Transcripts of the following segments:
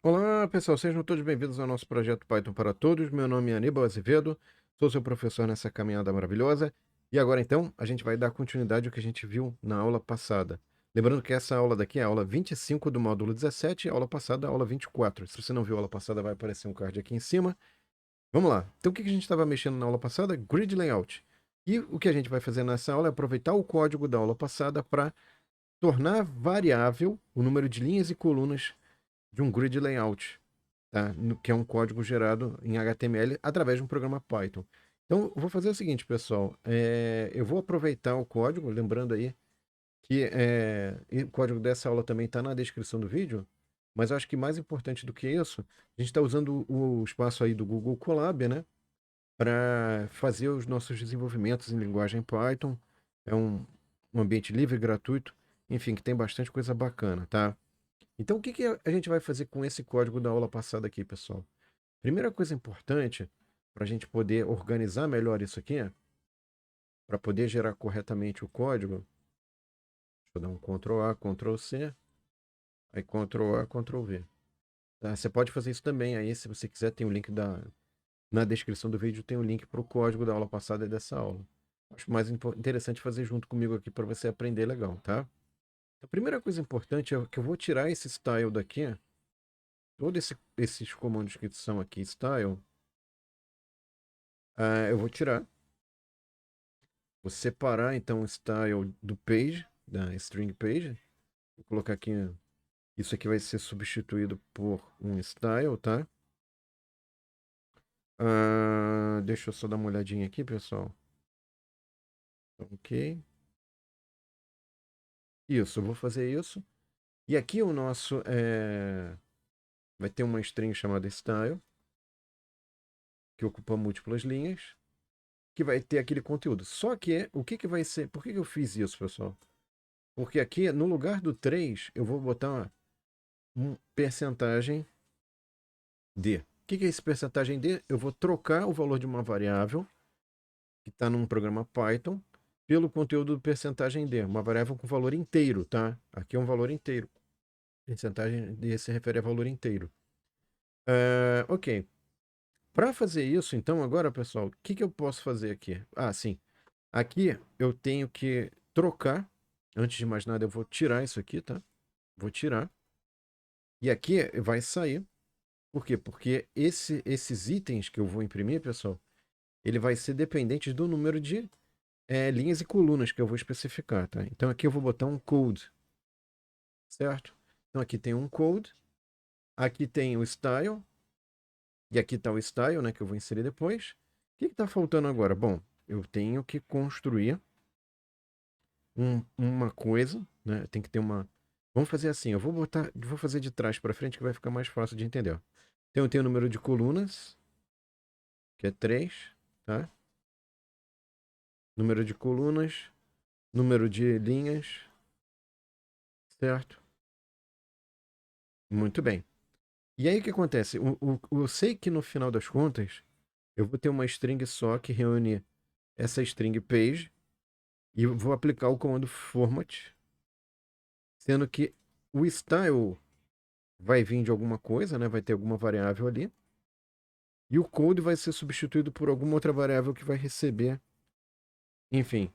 Olá, pessoal, sejam todos bem-vindos ao nosso projeto Python para Todos. Meu nome é Aníbal Azevedo, sou seu professor nessa caminhada maravilhosa. E agora, então, a gente vai dar continuidade ao que a gente viu na aula passada. Lembrando que essa aula daqui é a aula 25 do módulo 17, a aula passada, a aula 24. Se você não viu a aula passada, vai aparecer um card aqui em cima. Vamos lá. Então, o que a gente estava mexendo na aula passada? Grid Layout. E o que a gente vai fazer nessa aula é aproveitar o código da aula passada para tornar variável o número de linhas e colunas de um grid layout, tá? Que é um código gerado em HTML através de um programa Python. Então, eu vou fazer o seguinte, pessoal. Eu vou aproveitar o código, lembrando aí que e o código dessa aula também está na descrição do vídeo, mas eu acho que mais importante do que isso, a gente está usando o espaço aí do Google Colab, né? Para fazer os nossos desenvolvimentos em linguagem Python. É um ambiente livre, gratuito, enfim, que tem bastante coisa bacana, tá? Então, o que que a gente vai fazer com esse código da aula passada aqui, pessoal? Primeira coisa importante para a gente poder organizar melhor isso aqui, para poder gerar corretamente o código, deixa eu dar um Ctrl A, Ctrl C, aí Ctrl A, Ctrl V. Tá? Você pode fazer isso também aí, se você quiser, tem o link na descrição do vídeo, tem o link para o código da aula passada e dessa aula. Acho mais interessante fazer junto comigo aqui para você aprender legal, tá? A primeira coisa importante é que eu vou tirar esse style daqui, todos esses comandos que são aqui, style, eu vou tirar. Vou separar então o style do page, da string page. Vou colocar aqui, isso aqui vai ser substituído por um style, tá? Deixa eu só dar uma olhadinha aqui, pessoal. Ok. Isso, eu vou fazer isso. E aqui o nosso vai ter uma string chamada style, que ocupa múltiplas linhas, que vai ter aquele conteúdo. Só que o que que vai ser? Por que que eu fiz isso, pessoal? Porque aqui, no lugar do 3 eu vou botar um percentagem D. O que é esse percentagem D? Eu vou trocar o valor de uma variável que está num programa Python pelo conteúdo do percentagem D, uma variável com valor inteiro, tá? Aqui é um valor inteiro. Percentagem D se refere a valor inteiro. Ok. Para fazer isso, então, agora, pessoal, o que que eu posso fazer aqui? Ah, sim. Aqui eu tenho que trocar. Antes de mais nada, eu vou tirar isso aqui, tá? Vou tirar. E aqui vai sair. Por quê? Porque esses itens que eu vou imprimir, pessoal, ele vai ser dependente do número de linhas e colunas que eu vou especificar, tá? Então aqui eu vou botar um code, certo? Então aqui tem um code, aqui tem o style, e aqui está o style, né, que eu vou inserir depois. O que está faltando agora? Bom, eu tenho que construir uma coisa, né? Tem que ter uma. Vamos fazer assim, vou fazer de trás para frente que vai ficar mais fácil de entender. Então eu tenho o número de colunas, que é 3, tá? Número de colunas, número de linhas, certo? Muito bem. E aí o que acontece? Eu sei que no final das contas, eu vou ter uma string só que reúne essa string page e eu vou aplicar o comando format, sendo que o style vai vir de alguma coisa, né? Vai ter alguma variável ali. E o code vai ser substituído por alguma outra variável que vai receber, enfim,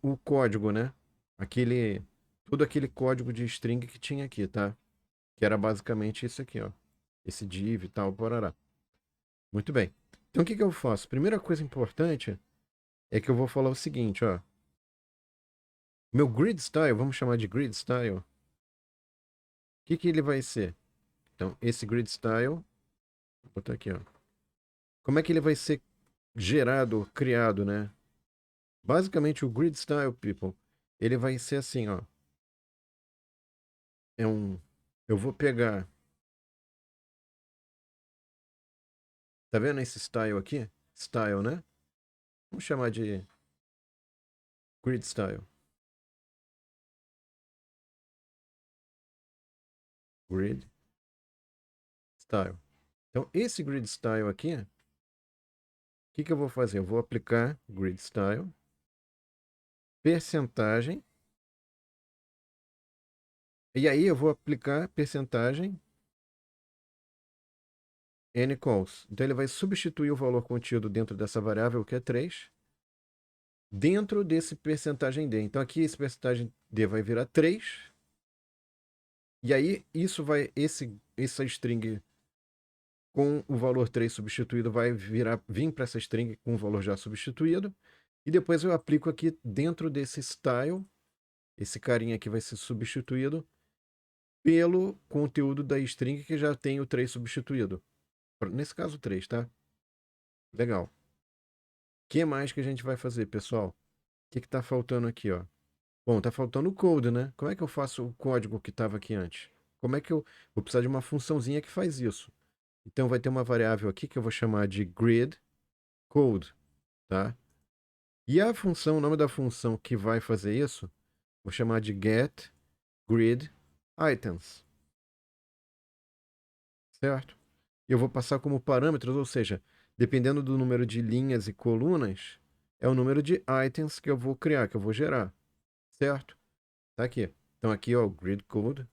o código, né? Aquele, todo aquele código de string que tinha aqui, tá? Que era basicamente isso aqui, ó. Esse div e tal, porará. Muito bem. Então o que que eu faço? Primeira coisa importante é que eu vou falar o seguinte, ó. Meu grid style, vamos chamar de grid style. O que que ele vai ser? Então, esse grid style, vou botar aqui, ó. Como é que ele vai ser gerado, criado, né? Basicamente o grid style, people, ele vai ser assim, ó. É um eu vou pegar, tá vendo esse style aqui? Style, né? Vamos chamar de grid style. Grid style. Então, esse grid style aqui, o que que eu vou fazer? Eu vou aplicar grid style, percentagem, e aí eu vou aplicar percentagem ncalls. Então ele vai substituir o valor contido dentro dessa variável, que é 3, dentro desse percentagem D. Então aqui esse percentagem D vai virar 3. E aí isso vai, essa string com o valor 3 substituído vai vir para essa string com o valor já substituído. E depois eu aplico aqui dentro desse style, esse carinha aqui vai ser substituído pelo conteúdo da string que já tem o 3 substituído. Nesse caso 3, tá? Legal. O que mais que a gente vai fazer, pessoal? O que está faltando aqui, ó? Bom, tá faltando o code, né? Como é que eu faço o código que estava aqui antes? Como é que eu vou precisar de uma funçãozinha que faz isso? Então vai ter uma variável aqui que eu vou chamar de grid code, tá? E a função, o nome da função que vai fazer isso, vou chamar de get grid items, certo? E eu vou passar como parâmetros, ou seja, dependendo do número de linhas e colunas, é o número de items que eu vou criar, que eu vou gerar, certo? Tá aqui. Então aqui, ó, o grid code.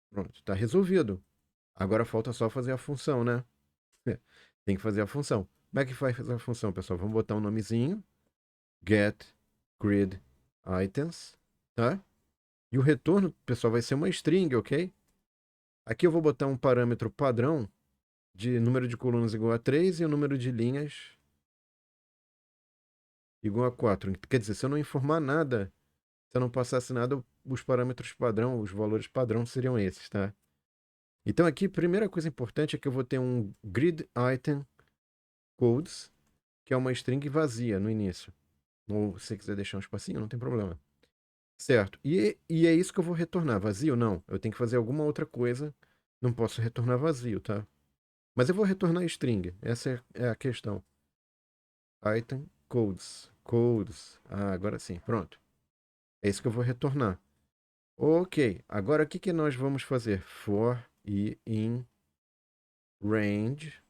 Pronto, tá resolvido. Agora falta só fazer a função, né? Tem que fazer a função. Como é que faz a função, pessoal? Vamos botar um nomezinho. Get grid items, tá? E o retorno, pessoal, vai ser uma string, ok? Aqui eu vou botar um parâmetro padrão de número de colunas igual a 3 e o número de linhas igual a 4. Quer dizer, se eu não informar nada, se eu não passasse nada, os parâmetros padrão, os valores padrão seriam esses, tá? Então aqui, primeira coisa importante é que eu vou ter um grid item codes, que é uma string vazia no início. Ou se você quiser deixar um espacinho, não tem problema. Certo. E é isso que eu vou retornar. Vazio? Não. Eu tenho que fazer alguma outra coisa. Não posso retornar vazio, tá? Mas eu vou retornar string. Essa é a questão. Item codes. Codes. Ah, agora sim. Pronto. É isso que eu vou retornar. Ok. Agora o que, que nós vamos fazer? For e in range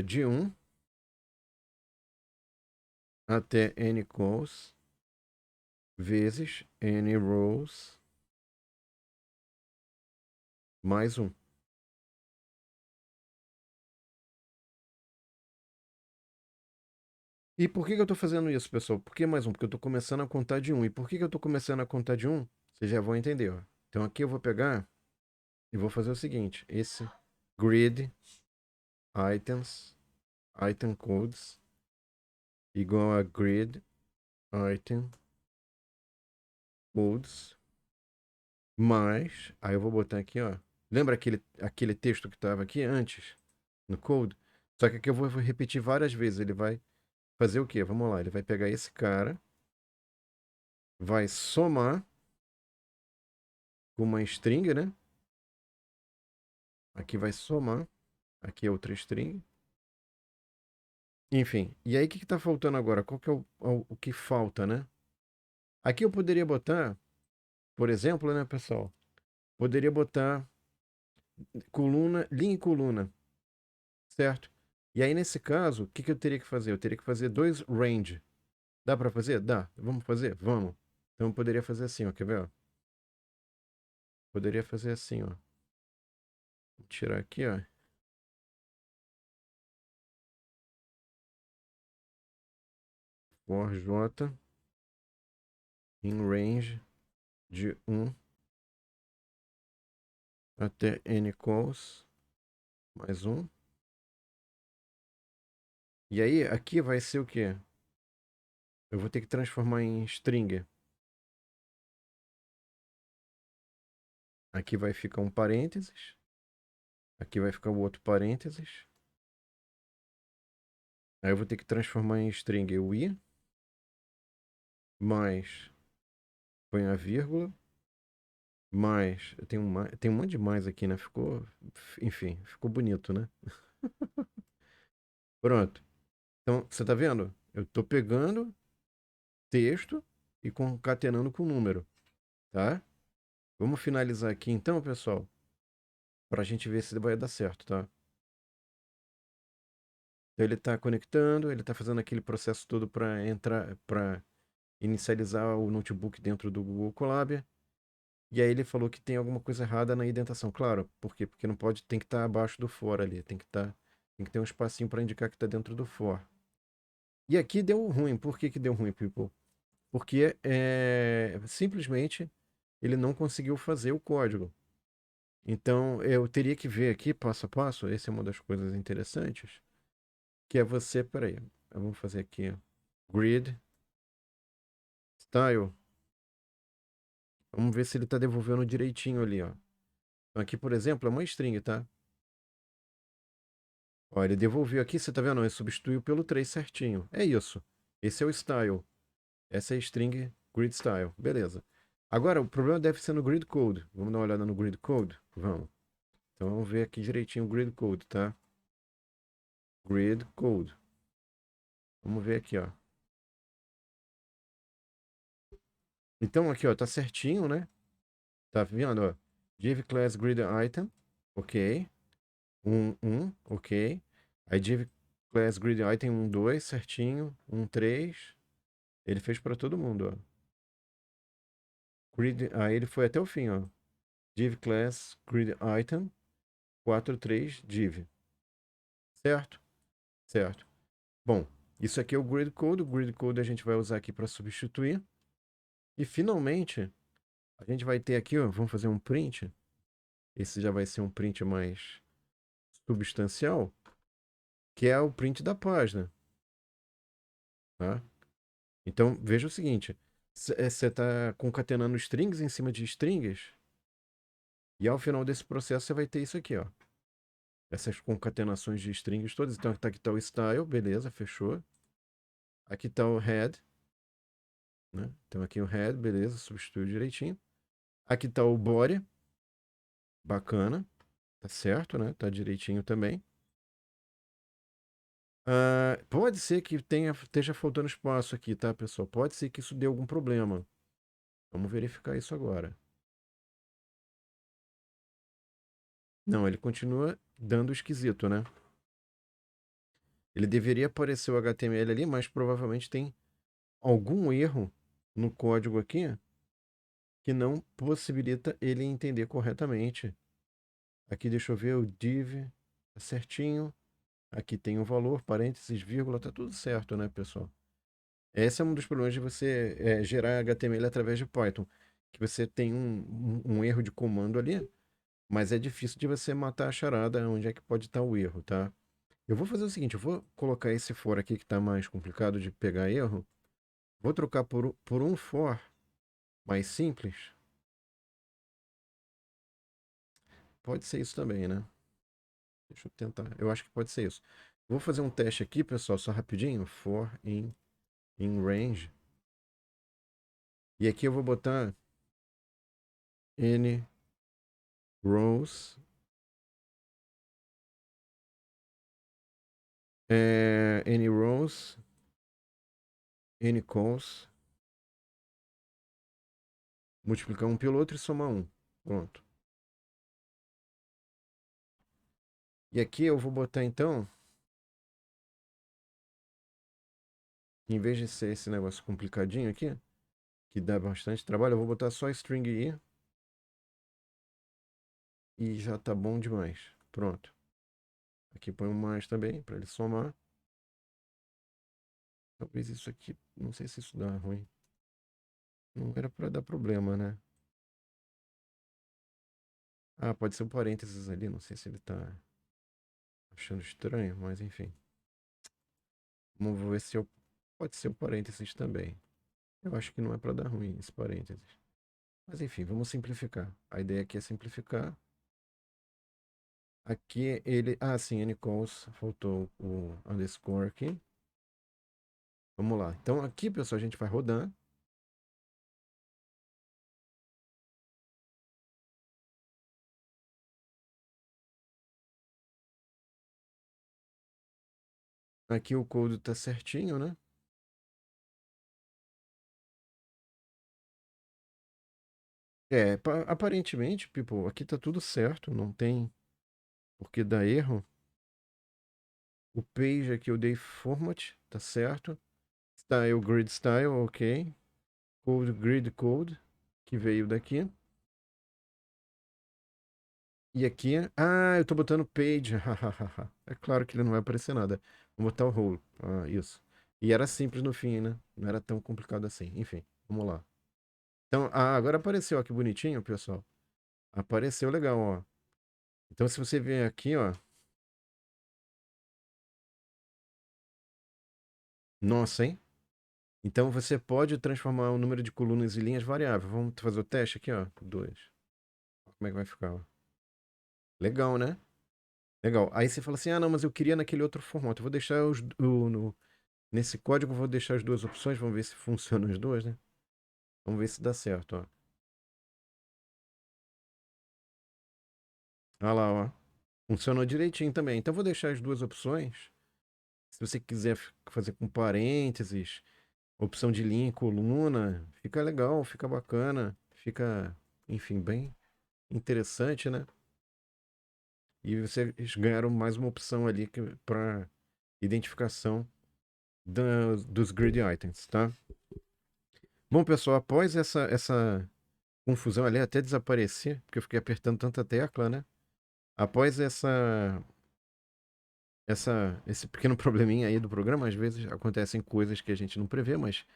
de 1 até n calls vezes n rows mais 1. E por que que eu estou fazendo isso, pessoal? Por que mais um? Porque eu estou começando a contar de 1. E por que que eu estou começando a contar de 1? Vocês já vão entender, ó. Então aqui eu vou pegar e vou fazer o seguinte. Esse grid items, item codes, igual a grid item codes, mais... Aí eu vou botar aqui, ó. Lembra aquele texto que estava aqui antes, no code? Só que aqui eu vou repetir várias vezes. Ele vai fazer o quê? Vamos lá. Ele vai pegar esse cara, vai somar com uma string, né? Aqui vai somar. Aqui é outra string. Enfim, e aí o que está faltando agora? Qual que é o que falta, né? Aqui eu poderia botar, por exemplo, né, pessoal? Poderia botar coluna, linha e coluna, certo? E aí, nesse caso, o que, que eu teria que fazer? Eu teria que fazer dois range. Dá para fazer? Dá. Vamos fazer? Vamos. Então eu poderia fazer assim, ó. Quer ver? Ó? Poderia fazer assim, ó. Vou tirar aqui, ó. For j em range de 1 até n calls mais 1. E aí, aqui vai ser o quê? Eu vou ter que transformar em string. Aqui vai ficar um parênteses. Aqui vai ficar o outro parênteses. Aí eu vou ter que transformar em string o i. Mais. Põe a vírgula. Mais. Tem um monte de mais aqui, né? Ficou. Enfim, ficou bonito, né? Pronto. Então, você tá vendo? Eu tô pegando texto e concatenando com número, tá? Vamos finalizar aqui então, pessoal, pra gente ver se vai dar certo, tá? Então ele está conectando, ele está fazendo aquele processo todo para entrar, para inicializar o notebook dentro do Google Colab. E aí ele falou que tem alguma coisa errada na indentação. Claro, por quê? Porque não pode, tem que estar abaixo do for ali, tem que ter um espacinho para indicar que está dentro do for. E aqui deu ruim. Por que que deu ruim, people? Porque simplesmente ele não conseguiu fazer o código. Então eu teria que ver aqui passo a passo. Essa é uma das coisas interessantes, que é você, peraí, vamos fazer aqui grid style. Vamos ver se ele está devolvendo direitinho ali, ó. Então aqui, por exemplo, é uma string, tá? Ó, ele devolveu aqui, você tá vendo? Ele substituiu pelo 3 certinho. É isso. Esse é o style. Essa é a string grid style. Beleza. Agora, o problema deve ser no grid code. Vamos dar uma olhada no grid code? Vamos. Então vamos ver aqui direitinho o grid code, tá? Grid code. Vamos ver aqui, ó. Então aqui, ó, tá certinho, né? Tá vendo, ó? Div class grid item. Ok. 1, ok. Aí div class grid item 1, 2, certinho. 1, 3. Ele fez para todo mundo, ó. Grid, aí ele foi até o fim, ó. Div class grid item 4, 3 div. Certo? Certo. Bom, isso aqui é o grid code. O grid code a gente vai usar aqui para substituir. E finalmente, a gente vai ter aqui, ó, vamos fazer um print. Esse já vai ser um print mais substancial, que é o print da página, tá? Então, veja o seguinte, você está concatenando strings em cima de strings, e ao final desse processo você vai ter isso aqui, ó. Essas concatenações de strings todas. Então, aqui tá o style, beleza, fechou. Aqui tá o head, né? Então, aqui o head, beleza, substituiu direitinho. Aqui tá o body, bacana, tá certo, né? Tá direitinho também. Pode ser que esteja faltando espaço aqui, tá, pessoal? Pode ser que isso dê algum problema. Vamos verificar isso agora. Não, ele continua dando esquisito, né? Ele deveria aparecer o HTML ali, mas provavelmente tem algum erro no código aqui que não possibilita ele entender corretamente. Aqui, deixa eu ver, o div tá certinho. Aqui tem o valor, parênteses, vírgula, tá tudo certo, né, pessoal? Esse é um dos problemas de você gerar HTML através de Python, que você tem um erro de comando ali, mas é difícil de você matar a charada onde é que pode estar o erro, tá? Eu vou fazer o seguinte, eu vou colocar esse for aqui que está mais complicado de pegar erro, vou trocar por um for mais simples. Pode ser isso também, né? Deixa eu tentar. Eu acho que pode ser isso. Vou fazer um teste aqui, pessoal, só rapidinho. For in range. E aqui eu vou botar n rows. N rows. N calls. Multiplicar um pelo outro e somar um. Pronto. E aqui eu vou botar então, em vez de ser esse negócio complicadinho aqui, que dá bastante trabalho, eu vou botar só string i e já tá bom demais. Pronto. Aqui põe um mais também para ele somar. Talvez isso aqui, não sei se isso dá ruim. Não era para dar problema, né? Ah, pode ser um parênteses ali, não sei se ele tá achando estranho, mas enfim. Vamos ver se eu... Pode ser o parênteses também. Eu acho que não é para dar ruim esse parênteses. Mas enfim, vamos simplificar. A ideia aqui é simplificar. Aqui ele... Ah, sim, Ncalls. Faltou o underscore aqui. Vamos lá. Então aqui, pessoal, a gente vai rodar. Aqui o código tá certinho, né? Aparentemente, people, aqui tá tudo certo. Não tem por que dar erro. O page aqui eu dei format, tá certo. Style, grid style, ok. Code, grid code, que veio daqui. E aqui, eu tô botando page. É claro que ele não vai aparecer nada. Vou botar o role. Isso. E era simples no fim, né? Não era tão complicado assim. Enfim, vamos lá. Então, agora apareceu, ó, que bonitinho, pessoal. Apareceu legal, ó. Então, se você vier aqui, ó. Nossa, hein? Então, você pode transformar o número de colunas e linhas variável. Vamos fazer o teste aqui, ó. 2. Como é que vai ficar, ó? Legal, né? Legal. Aí você fala assim, não, mas eu queria naquele outro formato. Eu vou deixar nesse código, eu vou deixar as duas opções. Vamos ver se funcionam as duas, né? Vamos ver se dá certo, ó. Olha lá, ó. Funcionou direitinho também. Então, eu vou deixar as duas opções. Se você quiser fazer com parênteses, opção de linha e coluna, fica legal, fica bacana, fica, enfim, bem interessante, né? E vocês ganharam mais uma opção ali para identificação dos grid items, tá? Bom, pessoal, após essa confusão ali, até desaparecer, porque eu fiquei apertando tanta tecla, né? Após esse pequeno probleminha aí do programa, às vezes acontecem coisas que a gente não prevê, mas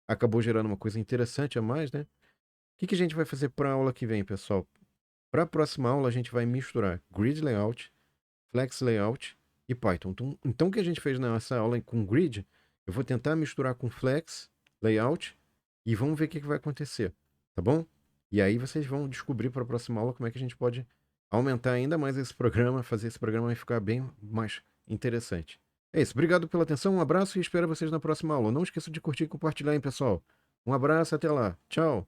acabou gerando uma coisa interessante a mais, né? O que a gente vai fazer para a aula que vem, pessoal? Para a próxima aula, a gente vai misturar Grid Layout, Flex Layout e Python. Então, o que a gente fez nessa aula com Grid, eu vou tentar misturar com Flex Layout e vamos ver o que vai acontecer, tá bom? E aí vocês vão descobrir para a próxima aula como é que a gente pode aumentar ainda mais esse programa, fazer esse programa ficar bem mais interessante. É isso. Obrigado pela atenção, um abraço e espero vocês na próxima aula. Não esqueça de curtir e compartilhar, hein, pessoal? Um abraço, até lá. Tchau.